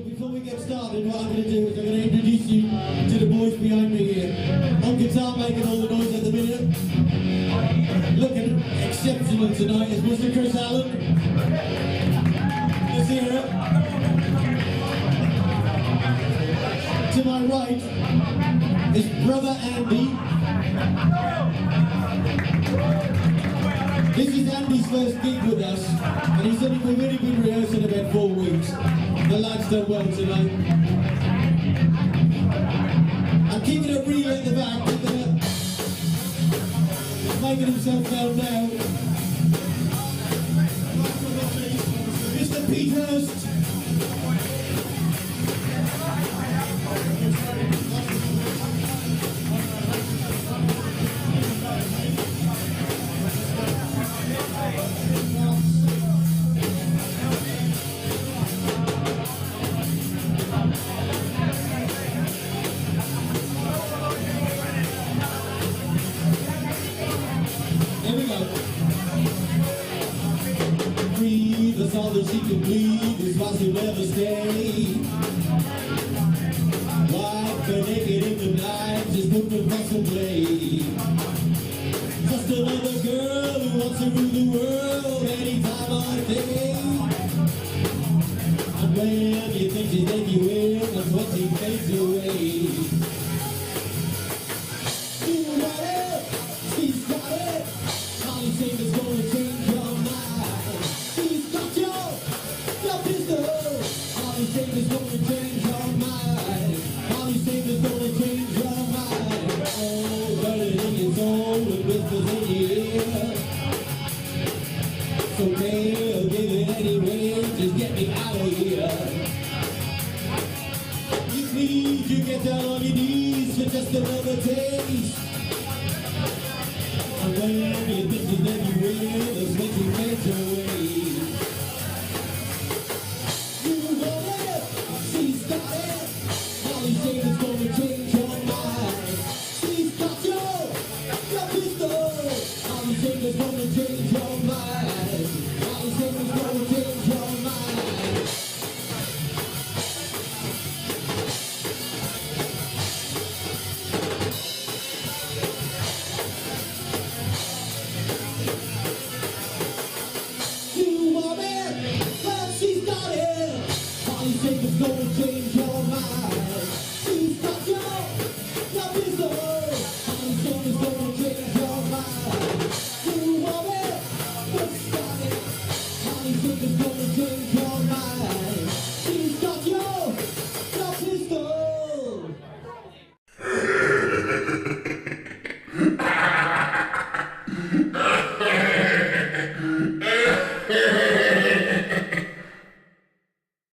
before we get started, what I'm going to do is I'm going to introduce you to the boys behind me here. On guitar, making all the noise at the minute. Looking exceptional tonight is Mr. Chris Allen. Let's hear it. To my right is brother Andy. This is Andy's first gig with us, and he said we've only been rehearsing about 4 weeks. The lad's done well tonight. I'm keeping it real at the back, making himself known now. Mr. Pete Hurst. Breathe, that's all that she can breathe, is why she'll never stay. Wife, her naked in the night, just put the rest and play. Just another girl who wants to rule the world any time of day. And when you think she's taking you in, that's when she fades away. She's got it, all you think is gonna change your mind. She's got your pistol, all you think is gonna change your mind. All you think is gonna change your mind. Oh, burning in your soul with whispers in your ear. It's okay, I'll give it anyway, just get me out of here. You need to get down on your knees for just another taste. And when you think you let you win, that's when you get away. You got it, she's got it. All you think is gonna change your mind. She's got your pistol. All you think is gonna change your mind. All you think is gonna change your mind. You think it's gonna change your mind. She's got your pistol. All you think is gonna change your mind. You want it? Let's start it. All you think is gonna